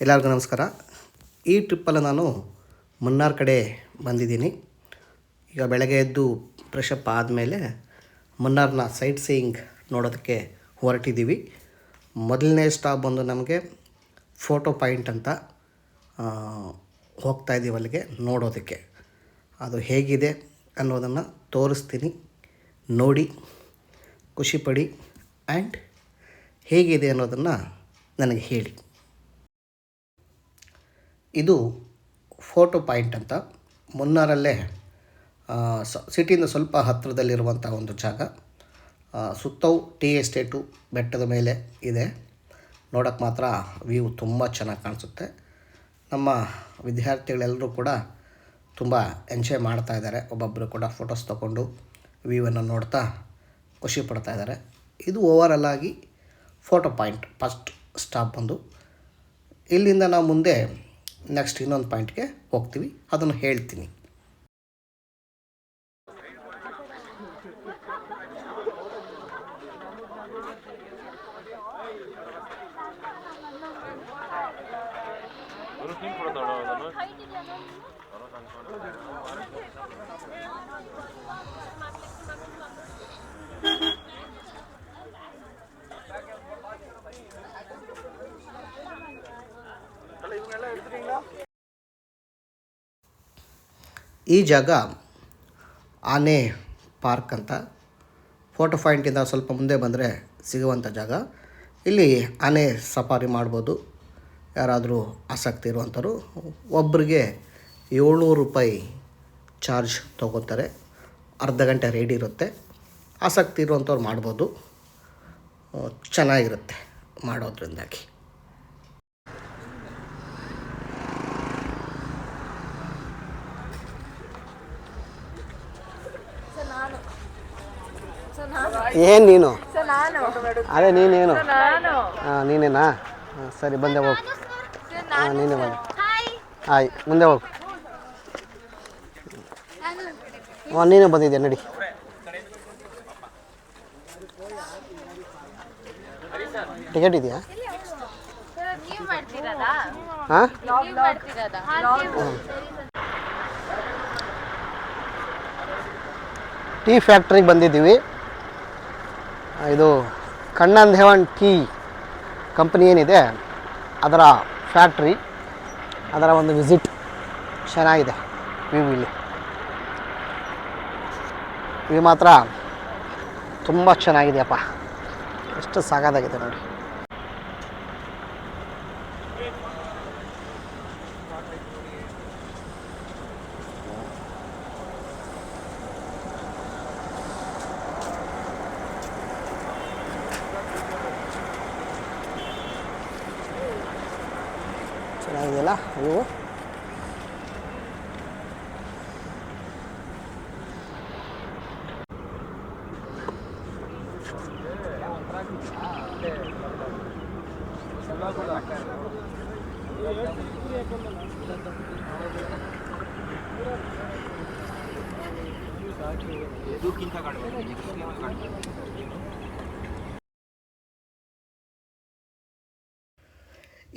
ಎಲ್ಲರಿಗೂ ನಮಸ್ಕಾರ. ಈ ಟ್ರಿಪ್ಪಲ್ಲಿ ನಾನು ಮುನ್ನಾರ್ ಕಡೆ ಬಂದಿದ್ದೀನಿ. ಈಗ ಬೆಳಗ್ಗೆ ಎದ್ದು ಫ್ರೆಶಪ್ ಆದಮೇಲೆ ಮುನ್ನಾರ್ನ ಸೈಟ್ ಸೀಯಿಂಗ್ ನೋಡೋದಕ್ಕೆ ಹೊರಟಿದ್ದೀವಿ. ಮೊದಲನೇ ಸ್ಟಾಪ್ ಬಂದು ನಮಗೆ ಫೋಟೋ ಪಾಯಿಂಟ್ ಅಂತ ಹೋಗ್ತಾ ಇದ್ದೀವಿ ಅಲ್ಲಿಗೆ ನೋಡೋದಕ್ಕೆ. ಅದು ಹೇಗಿದೆ ಅನ್ನೋದನ್ನು ತೋರಿಸ್ತೀನಿ, ನೋಡಿ ಖುಷಿಪಡಿ ಆ್ಯಂಡ್ ಹೇಗಿದೆ ಅನ್ನೋದನ್ನು ನನಗೆ ಹೇಳಿ. ಇದು ಫೋಟೋ ಪಾಯಿಂಟ್ ಅಂತ ಮುನ್ನಾರಲ್ಲೇ ಸಿಟಿಯಿಂದ ಸ್ವಲ್ಪ ಹತ್ತಿರದಲ್ಲಿರುವಂಥ ಒಂದು ಜಾಗ. ಸುತ್ತವು ಟೀ ಎಸ್ಟೇಟು ಬೆಟ್ಟದ ಮೇಲೆ ಇದೆ. ನೋಡೋಕ್ಕೆ ಮಾತ್ರ ವ್ಯೂ ತುಂಬ ಚೆನ್ನಾಗಿ ಕಾಣಿಸುತ್ತೆ. ನಮ್ಮ ವಿದ್ಯಾರ್ಥಿಗಳೆಲ್ಲರೂ ಕೂಡ ತುಂಬ ಎಂಜಾಯ್ ಮಾಡ್ತಾ ಇದ್ದಾರೆ. ಒಬ್ಬೊಬ್ಬರು ಕೂಡ ಫೋಟೋಸ್ ತೊಗೊಂಡು ವ್ಯೂವನ್ನು ನೋಡ್ತಾ ಖುಷಿ ಪಡ್ತಾ ಇದ್ದಾರೆ. ಇದು ಓವರಲ್ ಆಗಿ ಫೋಟೋ ಪಾಯಿಂಟ್ ಫಸ್ಟ್ ಸ್ಟಾಪ್ ಬಂದು. ಇಲ್ಲಿಂದ ನಾವು ಮುಂದೆ ನೆಕ್ಸ್ಟ್ ಇನ್ನೊಂದು ಪಾಯಿಂಟ್ಗೆ ಹೋಗ್ತೀವಿ, ಅದನ್ನು ಹೇಳ್ತೀನಿ. ಈ ಜಾಗ ಆನೆ ಪಾರ್ಕ್ ಅಂತ. ಫೋಟೋ ಪಾಯಿಂಟಿಂದ ಸ್ವಲ್ಪ ಮುಂದೆ ಬಂದರೆ ಸಿಗುವಂಥ ಜಾಗ. ಇಲ್ಲಿ ಆನೆ ಸಫಾರಿ ಮಾಡ್ಬೋದು. ಯಾರಾದರೂ ಆಸಕ್ತಿ ಇರುವಂಥವ್ರು ಒಬ್ಬರಿಗೆ 700 ರೂಪಾಯಿ ಚಾರ್ಜ್ ತೊಗೋತಾರೆ. ಅರ್ಧ ಗಂಟೆ ರೆಡಿ ಇರುತ್ತೆ. ಆಸಕ್ತಿ ಇರುವಂಥವ್ರು ಮಾಡ್ಬೋದು, ಚೆನ್ನಾಗಿರುತ್ತೆ ಮಾಡೋದ್ರಿಂದಾಗಿ. ಏನು ನೀನು? ಅದೇ ನೀನೇನು? ಹಾಂ ನೀನೇನಾ? ಹಾಂ ಸರಿ, ಬಂದೆ ಹೋಗು. ಹಾಂ ನೀನೇ ಬಂದೆ. ಆಯ್ ಮುಂದೆ ಹೋಗು. ಹಾಂ ನೀನೇ ಬಂದಿದ್ಯಾ, ನಡಿ. ಟಿಕೆಟ್ ಇದೆಯಾ? ಹಾಂ ಟೀ ಫ್ಯಾಕ್ಟ್ರಿಗೆ ಬಂದಿದ್ದೀವಿ. ಇದು ಕಣ್ಣನ್ ದೇವನ್ ಟೀ ಕಂಪ್ನಿ ಏನಿದೆ ಅದರ ಫ್ಯಾಕ್ಟ್ರಿ, ಅದರ ಒಂದು ವಿಸಿಟ್. ಚೆನ್ನಾಗಿದೆ ವ್ಯೂ. ವ್ಯೂ ಮಾತ್ರ ತುಂಬ ಚೆನ್ನಾಗಿದೆಯಪ್ಪ, ಎಷ್ಟು ಸಾಕಾಗಿದೆ ನೋಡಿ. ಚೆನ್ನಾಗಿದೆಯಲ್ಲ ವ್ಯೂ.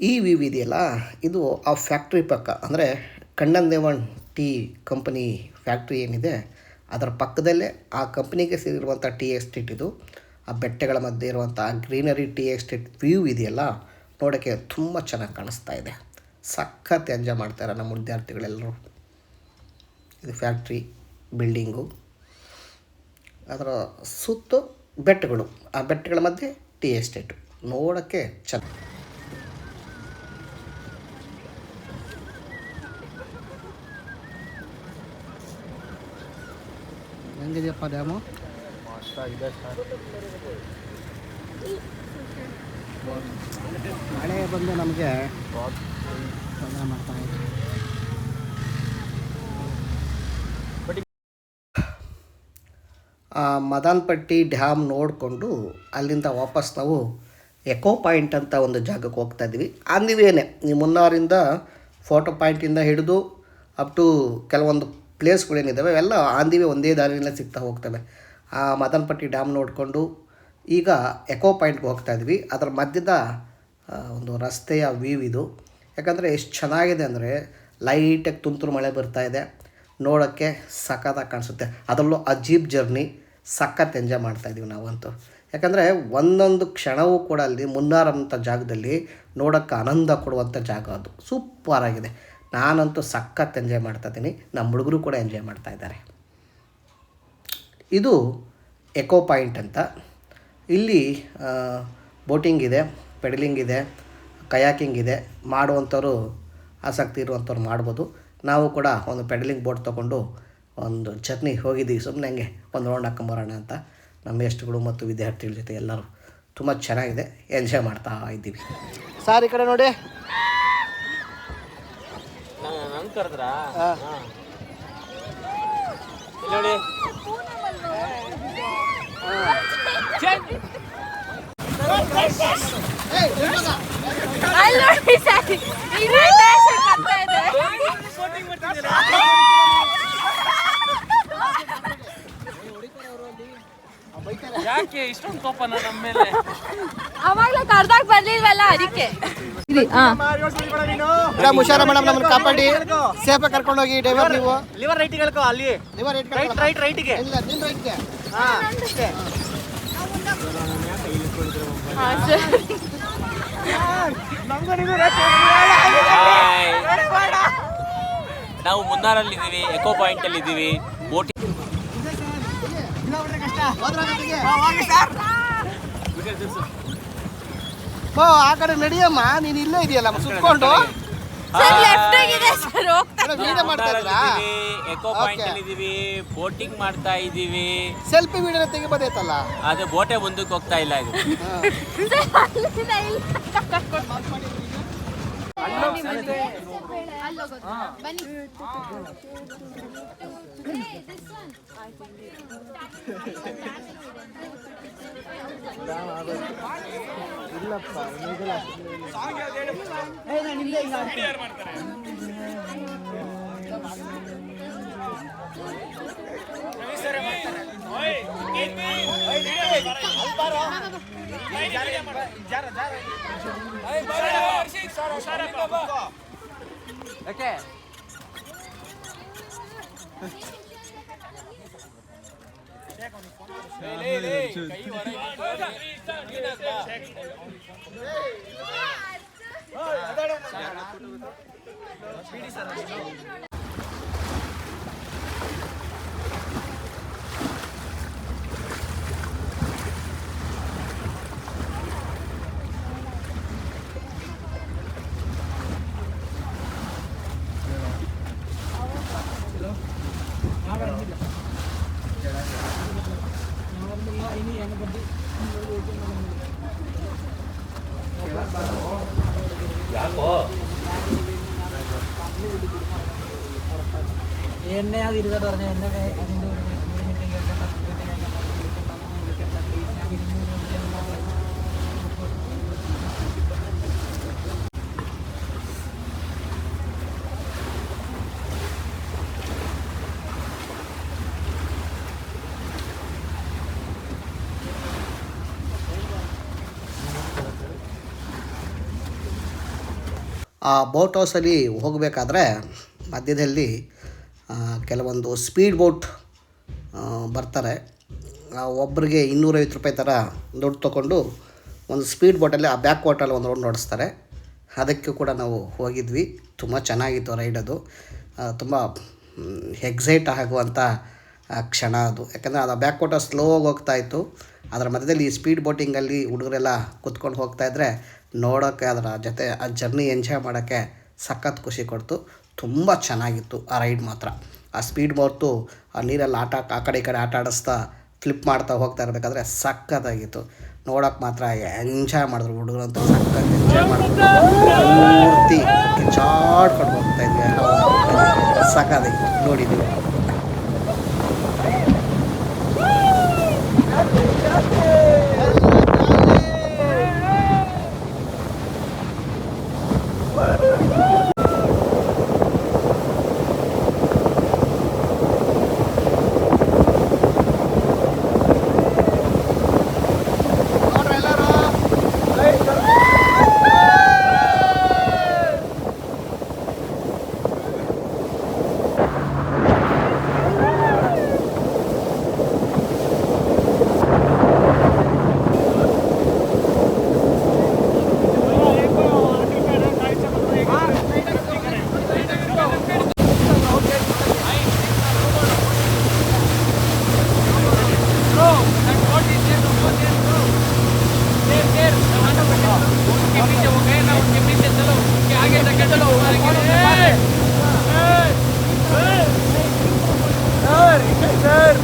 ಈ ವ್ಯೂ ಇದೆಯಲ್ಲ, ಇದು ಆ ಫ್ಯಾಕ್ಟ್ರಿ ಪಕ್ಕ, ಅಂದರೆ Kannan Devan tea company factory ಏನಿದೆ ಅದರ ಪಕ್ಕದಲ್ಲೇ ಆ ಕಂಪ್ನಿಗೆ ಸೇರಿರುವಂಥ ಟೀ ಎಸ್ಟೇಟ್ ಇದು. ಆ ಬೆಟ್ಟಗಳ ಮಧ್ಯೆ ಇರುವಂಥ ಗ್ರೀನರಿ ಟೀ ಎಸ್ಟೇಟ್ ವ್ಯೂ ಇದೆಯಲ್ಲ, ನೋಡೋಕ್ಕೆ ತುಂಬ ಚೆನ್ನಾಗಿ ಕಾಣಿಸ್ತಾ ಇದೆ. ಸಖತ್ ಎಂಜಾಯ್ ಮಾಡ್ತಾರೆ ನಮ್ಮ ವಿದ್ಯಾರ್ಥಿಗಳೆಲ್ಲರೂ. ಇದು ಫ್ಯಾಕ್ಟ್ರಿ ಬಿಲ್ಡಿಂಗು, ಅದರ ಸುತ್ತು ಬೆಟ್ಟಗಳು, ಆ ಬೆಟ್ಟಗಳ ಮಧ್ಯೆ ಟೀ ಎಸ್ಟೇಟು, ನೋಡೋಕ್ಕೆ ಚೆನ್ನಾಗಿ. ಹೆಂಗಿದೆಯಪ್ಪ ಡ್ಯಾಮು? ಮಳೆ ಬಂದು ನಮಗೆ ತೊಂದರೆ ಮಾಡ್ತಾ ಇದೆ. ಮದನಪಟ್ಟಿ ಡ್ಯಾಮ್ ನೋಡಿಕೊಂಡು ಅಲ್ಲಿಂದ ವಾಪಸ್ ನಾವು ಎಕೋ ಪಾಯಿಂಟ್ ಅಂತ ಒಂದು ಜಾಗಕ್ಕೆ ಹೋಗ್ತಾ ಇದ್ದೀವಿ. ಅಂದಿವೇನೆ ಈ ಮುನ್ನಾರಿಂದ ಫೋಟೋ ಪಾಯಿಂಟಿಂದ ಹಿಡಿದು ಅಪ್ ಟು ಕೆಲವೊಂದು ಪ್ಲೇಸ್ಗಳೇನಿದ್ದಾವೆ ಅವೆಲ್ಲ ಆಂದಿವೆ ಒಂದೇ ದಾರಿಯಲ್ಲೇ ಸಿಗ್ತಾ ಹೋಗ್ತವೆ. ಆ ಮದನಪಟ್ಟಿ ಡ್ಯಾಮ್ ನೋಡಿಕೊಂಡು ಈಗ ಎಕೋ ಪಾಯಿಂಟ್ಗೆ ಹೋಗ್ತಾ ಇದ್ವಿ. ಅದರ ಮಧ್ಯದ ಒಂದು ರಸ್ತೆಯ ವ್ಯೂ ಇದು. ಯಾಕಂದರೆ ಎಷ್ಟು ಚೆನ್ನಾಗಿದೆ ಅಂದರೆ ಲೈಟಾಗಿ ತುಂತುರು ಮಳೆ ಬರ್ತಾಯಿದೆ, ನೋಡೋಕ್ಕೆ ಸಖತ್ತಾಗಿ ಕಾಣಿಸುತ್ತೆ. ಅದರಲ್ಲೂ ಅಜೀಬ್ ಜರ್ನಿ ಸಖತ್ ಎಂಜಾಯ್ ಮಾಡ್ತಾಯಿದ್ದೀವಿ ನಾವಂತೂ. ಯಾಕಂದರೆ ಒಂದೊಂದು ಕ್ಷಣವೂ ಕೂಡ ಅಲ್ಲಿ ಮುನ್ನಾರ್ ಅನ್ನೋ ಜಾಗದಲ್ಲಿ ನೋಡೋಕ್ಕೆ ಆನಂದ ಕೊಡುವಂಥ ಜಾಗ, ಅದು ಸೂಪರಾಗಿದೆ. ನಾನಂತೂ ಸಖತ್ ಎಂಜಾಯ್ ಮಾಡ್ತಾಯಿದ್ದೀನಿ, ನಮ್ಮ ಹುಡುಗರು ಕೂಡ ಎಂಜಾಯ್ ಮಾಡ್ತಾಯಿದ್ದಾರೆ. ಇದು ಎಕೋ ಪಾಯಿಂಟ್ ಅಂತ. ಇಲ್ಲಿ ಬೋಟಿಂಗ್ ಇದೆ, ಪೆಡಲಿಂಗ್ ಇದೆ, ಕಯಾಕಿಂಗ್ ಇದೆ. ಮಾಡುವಂಥವ್ರು ಆಸಕ್ತಿ ಇರುವಂಥವ್ರು ಮಾಡ್ಬೋದು. ನಾವು ಕೂಡ ಒಂದು ಪೆಡಲಿಂಗ್ ಬೋಟ್ ತೊಗೊಂಡು ಒಂದು ಜರ್ನಿ ಹೋಗಿದ್ದೀವಿ, ಸುಮ್ಮನೆ ಹಂಗೆ ಒಂದು ರೌಂಡ್ ಹಾಕೊಂಬರೋಣ ಅಂತ. ನಮ್ಮ ಗೆಸ್ಟ್ಗಳು ಮತ್ತು ವಿದ್ಯಾರ್ಥಿಗಳ ಜೊತೆ ಎಲ್ಲರೂ ತುಂಬ ಚೆನ್ನಾಗಿದೆ, ಎಂಜಾಯ್ ಮಾಡ್ತಾ ಇದ್ದೀವಿ. ಸಾರ್ ಈ ಕಡೆ ನೋಡಿ. ಯಾಕೆ ಇಷ್ಟೊಂದು ಕೋಪನ ನಮ್ಮ ಮೇಲೆ? ಅವಾಗ್ಲೇ ಕರ್ದಾಗ ಬರ್ಲಿಲ್ವಲ್ಲ ಅದಕ್ಕೆ. ಹುಷಾರ ಮೇಡಮ್, ನಮ್ಮನ್ನು ಕಾಪಾಡಿ ಸೇಫಾಗಿ ಕರ್ಕೊಂಡು ಹೋಗಿ. ಡ್ರೈವರ್ ನೀವು ಲಿವರ್ ರೈಟಿಗೆ ಹೇಳ್ಕೊ, ಅಲ್ಲಿ ಲಿವರ್ ರೈಟಿಗೆ ಇಲ್ಲ, ನಿನ್ನ ರೈಟ್ಗೆ. ನಾವು ಮುನ್ನಾರಲ್ಲಿ ಇದ್ದೀವಿ, ಎಕೋ ಪಾಯಿಂಟ್ ಅಲ್ಲಿ ಇದ್ದೀವಿ. ಬೋಟಿಂಗ್ ಆ ಕಡೆ ನಡಿಯಮ್ಮ, ನೀನು ಇಲ್ಲೇ ಇದೆಯಲ್ಲ ಸುತ್ಕೊಂಡು. ಎಕೋ ಪಾಯಿಂಟ್ ಅಲ್ಲಿ ಇದೀವಿ, ಬೋಟಿಂಗ್ ಮಾಡ್ತಾ ಇದೀವಿ. ಸೆಲ್ಫಿ ವಿಡಿಯೋ ತೆಗಿಬೋದೈತಲ್ಲ, ಅದೇ ಬೋಟೆ ಮುಂದಕ್ಕೆ ಹೋಗ್ತಾ ಇಲ್ಲ. ಇದು എന്നെ അത് ഇരുന്നിട്ട് പറഞ്ഞ എന്നെ അതിൻ്റെ ಆ ಬೋಟ್ ಹೌಸಲ್ಲಿ ಹೋಗಬೇಕಾದ್ರೆ ಮಧ್ಯದಲ್ಲಿ ಕೆಲವೊಂದು ಸ್ಪೀಡ್ ಬೋಟ್ ಬರ್ತಾರೆ. ಒಬ್ಬರಿಗೆ 250 ರೂಪಾಯಿ ಥರ ದುಡ್ಡು ತೊಗೊಂಡು ಒಂದು ಸ್ಪೀಡ್ ಬೋಟಲ್ಲಿ ಆ ಬ್ಯಾಕ್ ವಾಟರಲ್ಲಿ ಒಂದು ರೌಂಡ್ ಓಡಿಸ್ತಾರೆ. ಅದಕ್ಕೆ ಕೂಡ ನಾವು ಹೋಗಿದ್ವಿ. ತುಂಬ ಚೆನ್ನಾಗಿತ್ತು ರೈಡ್. ಅದು ತುಂಬ ಎಕ್ಸೈಟ್ ಆಗುವಂಥ ಕ್ಷಣ ಅದು. ಯಾಕಂದರೆ ಅದು ಬ್ಯಾಕ್ ವಾಟರ್ ಸ್ಲೋ ಹೋಗ್ತಾಯಿತ್ತು. ಅದರ ಮಧ್ಯದಲ್ಲಿ ಈ ಸ್ಪೀಡ್ ಬೋಟಿಂಗಲ್ಲಿ ಹುಡುಗರೆಲ್ಲ ಕೂತ್ಕೊಂಡು ಹೋಗ್ತಾಯಿದ್ರೆ ನೋಡೋಕ್ಕೆ, ಅದರ ಜೊತೆ ಆ ಜರ್ನಿ ಎಂಜಾಯ್ ಮಾಡೋಕ್ಕೆ ಸಖತ್ ಖುಷಿ ಕೊಡ್ತು. ತುಂಬ ಚೆನ್ನಾಗಿತ್ತು ಆ ರೈಡ್ ಮಾತ್ರ. ಆ ಸ್ಪೀಡ್ ಬೋಟು ಆ ನೀರಲ್ಲಿ ಆ ಕಡೆ ಈ ಕಡೆ ಆಟ ಆಡಿಸ್ತಾ ಫ್ಲಿಪ್ ಮಾಡ್ತಾ ಹೋಗ್ತಾ ಇರಬೇಕಾದ್ರೆ ಸಖತ್ತಾಗಿತ್ತು. ನೋಡೋಕ್ಕೆ ಮಾತ್ರ ಎಂಜಾಯ್ ಮಾಡಿದ್ರು ಹುಡುಗರಂತೂ, ಸಖತ್ ಎಂಜಾಯ್ ಮಾಡಿದ್ರು. ಪೂರ್ತಿ ಚಾಡ್ಕೊಂಡು ಹೋಗ್ತಾಯಿದ್ವಿ, ಸಖತ್ತಾಗಿತ್ತು. ನೋಡಿದ್ದೀವಿ. ಸರ್